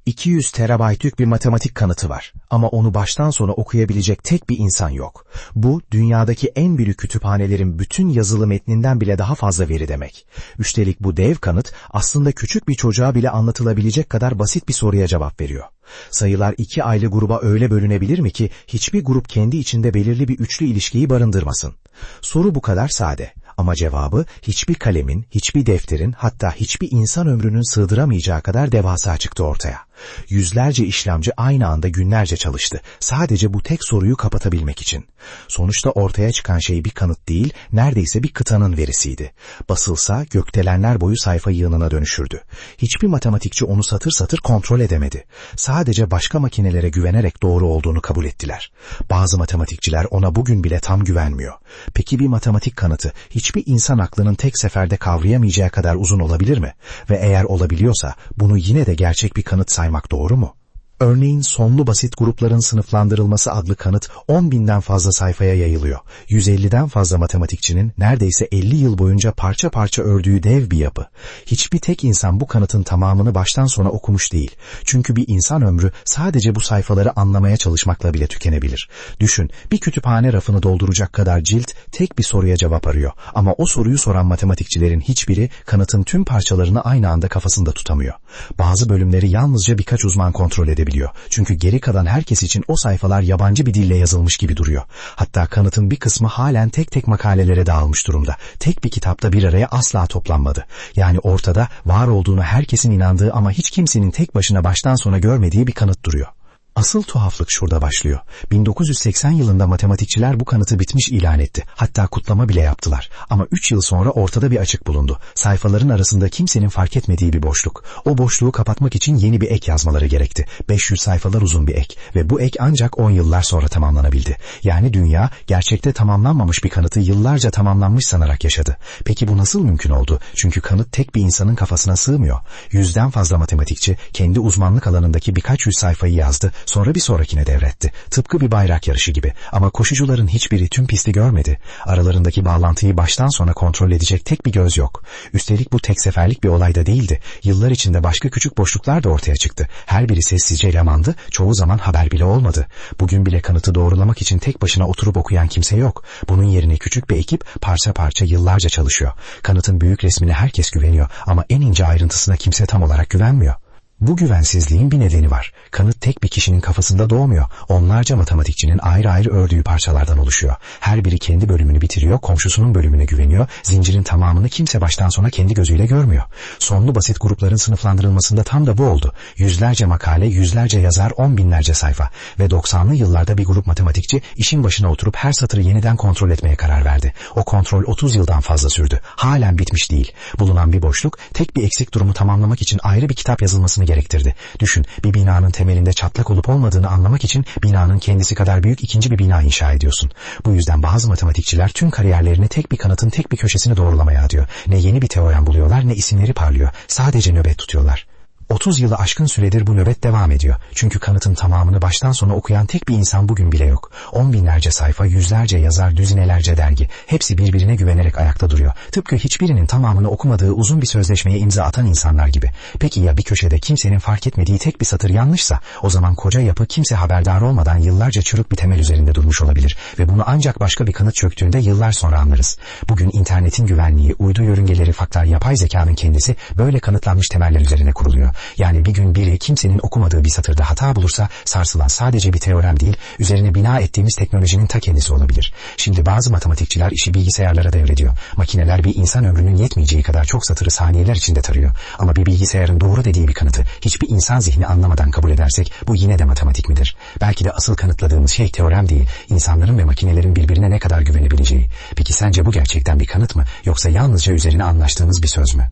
200 terabayt bir matematik kanıtı var ama onu baştan sona okuyabilecek tek bir insan yok. Bu, dünyadaki en büyük kütüphanelerin bütün yazılı metninden bile daha fazla veri demek. Üstelik bu dev kanıt aslında küçük bir çocuğa bile anlatılabilecek kadar basit bir soruya cevap veriyor. Sayılar iki ayrı gruba öyle bölünebilir mi ki hiçbir grup kendi içinde belirli bir üçlü ilişkiyi barındırmasın? Soru bu kadar sade. Ama cevabı hiçbir kalemin, hiçbir defterin, hatta hiçbir insan ömrünün sığdıramayacağı kadar devasa çıktı ortaya. Yüzlerce işlemci aynı anda günlerce çalıştı. Sadece bu tek soruyu kapatabilmek için. Sonuçta ortaya çıkan şey bir kanıt değil, neredeyse bir kıtanın verisiydi. Basılsa gökdelenler boyu sayfa yığınına dönüşürdü. Hiçbir matematikçi onu satır satır kontrol edemedi. Sadece başka makinelere güvenerek doğru olduğunu kabul ettiler. Bazı matematikçiler ona bugün bile tam güvenmiyor. Peki bir matematik kanıtı hiçbir insan aklının tek seferde kavrayamayacağı kadar uzun olabilir mi? Ve eğer olabiliyorsa bunu yine de gerçek bir kanıt saymak doğru mu? Örneğin sonlu basit grupların sınıflandırılması adlı kanıt 10.000'den fazla sayfaya yayılıyor. 150'den fazla matematikçinin neredeyse 50 yıl boyunca parça parça ördüğü dev bir yapı. Hiçbir tek insan bu kanıtın tamamını baştan sona okumuş değil. Çünkü bir insan ömrü sadece bu sayfaları anlamaya çalışmakla bile tükenebilir. Düşün, bir kütüphane rafını dolduracak kadar cilt tek bir soruya cevap arıyor. Ama o soruyu soran matematikçilerin hiçbiri kanıtın tüm parçalarını aynı anda kafasında tutamıyor. Bazı bölümleri yalnızca birkaç uzman kontrol edebiliyor. Çünkü geri kalan herkes için o sayfalar yabancı bir dille yazılmış gibi duruyor. Hatta kanıtın bir kısmı halen tek tek makalelere dağılmış durumda. Tek bir kitapta bir araya asla toplanmadı. Yani ortada var olduğunu herkesin inandığı ama hiç kimsenin tek başına baştan sona görmediği bir kanıt duruyor. Asıl tuhaflık şurada başlıyor. 1980 yılında matematikçiler bu kanıtı bitmiş ilan etti. Hatta kutlama bile yaptılar. Ama 3 yıl sonra ortada bir açık bulundu. Sayfaların arasında kimsenin fark etmediği bir boşluk. O boşluğu kapatmak için yeni bir ek yazmaları gerekti. 500 sayfalar uzun bir ek ve bu ek ancak 10 yıllar sonra tamamlanabildi. Yani dünya gerçekte tamamlanmamış bir kanıtı yıllarca tamamlanmış sanarak yaşadı. Peki bu nasıl mümkün oldu? Çünkü kanıt tek bir insanın kafasına sığmıyor. 100'den fazla matematikçi kendi uzmanlık alanındaki birkaç yüz sayfayı yazdı. Sonra bir sonrakine devretti. Tıpkı bir bayrak yarışı gibi. Ama koşucuların hiçbiri tüm pisti görmedi. Aralarındaki bağlantıyı baştan sona kontrol edecek tek bir göz yok. Üstelik bu tek seferlik bir olay da değildi. Yıllar içinde başka küçük boşluklar da ortaya çıktı. Her biri sessizce elemandı, çoğu zaman haber bile olmadı. Bugün bile kanıtı doğrulamak için tek başına oturup okuyan kimse yok. Bunun yerine küçük bir ekip parça parça yıllarca çalışıyor. Kanıtın büyük resmine herkes güveniyor ama en ince ayrıntısına kimse tam olarak güvenmiyor. Bu güvensizliğin bir nedeni var. Kanıt tek bir kişinin kafasında doğmuyor. Onlarca matematikçinin ayrı ayrı ördüğü parçalardan oluşuyor. Her biri kendi bölümünü bitiriyor, komşusunun bölümüne güveniyor. Zincirin tamamını kimse baştan sona kendi gözüyle görmüyor. Sonlu basit grupların sınıflandırılmasında tam da bu oldu. Yüzlerce makale, yüzlerce yazar, 10 binlerce sayfa. Ve 90'lı yıllarda bir grup matematikçi işin başına oturup her satırı yeniden kontrol etmeye karar verdi. O kontrol 30 yıldan fazla sürdü. Halen bitmiş değil. Bulunan bir boşluk, tek bir eksik durumu tamamlamak için ayrı bir kitap yazılmasını gerektirdi. Düşün, bir binanın temelinde çatlak olup olmadığını anlamak için binanın kendisi kadar büyük ikinci bir bina inşa ediyorsun. Bu yüzden bazı matematikçiler tüm kariyerlerini tek bir kanıtın tek bir köşesini doğrulamaya adıyor. Ne yeni bir teorem buluyorlar ne isimleri parlıyor. Sadece nöbet tutuyorlar. 30 yılı aşkın süredir bu nöbet devam ediyor. Çünkü kanıtın tamamını baştan sona okuyan tek bir insan bugün bile yok. 10 binlerce sayfa, yüzlerce yazar, düzinelerce dergi. Hepsi birbirine güvenerek ayakta duruyor. Tıpkı hiçbirinin tamamını okumadığı uzun bir sözleşmeye imza atan insanlar gibi. Peki ya bir köşede kimsenin fark etmediği tek bir satır yanlışsa? O zaman koca yapı kimse haberdar olmadan yıllarca çürük bir temel üzerinde durmuş olabilir. Ve bunu ancak başka bir kanıt çöktüğünde yıllar sonra anlarız. Bugün internetin güvenliği, uydu yörüngeleri, faktlar, yapay zekanın kendisi böyle kanıtlanmış temeller üzerine kuruluyor. Yani bir gün biri kimsenin okumadığı bir satırda hata bulursa sarsılan sadece bir teorem değil, üzerine bina ettiğimiz teknolojinin ta kendisi olabilir. Şimdi bazı matematikçiler işi bilgisayarlara devrediyor. Makineler bir insan ömrünün yetmeyeceği kadar çok satırı saniyeler içinde tarıyor. Ama bir bilgisayarın doğru dediği bir kanıtı hiçbir insan zihni anlamadan kabul edersek bu yine de matematik midir? Belki de asıl kanıtladığımız şey teorem değil, insanların ve makinelerin birbirine ne kadar güvenebileceği. Peki sence bu gerçekten bir kanıt mı yoksa yalnızca üzerine anlaştığımız bir söz mü?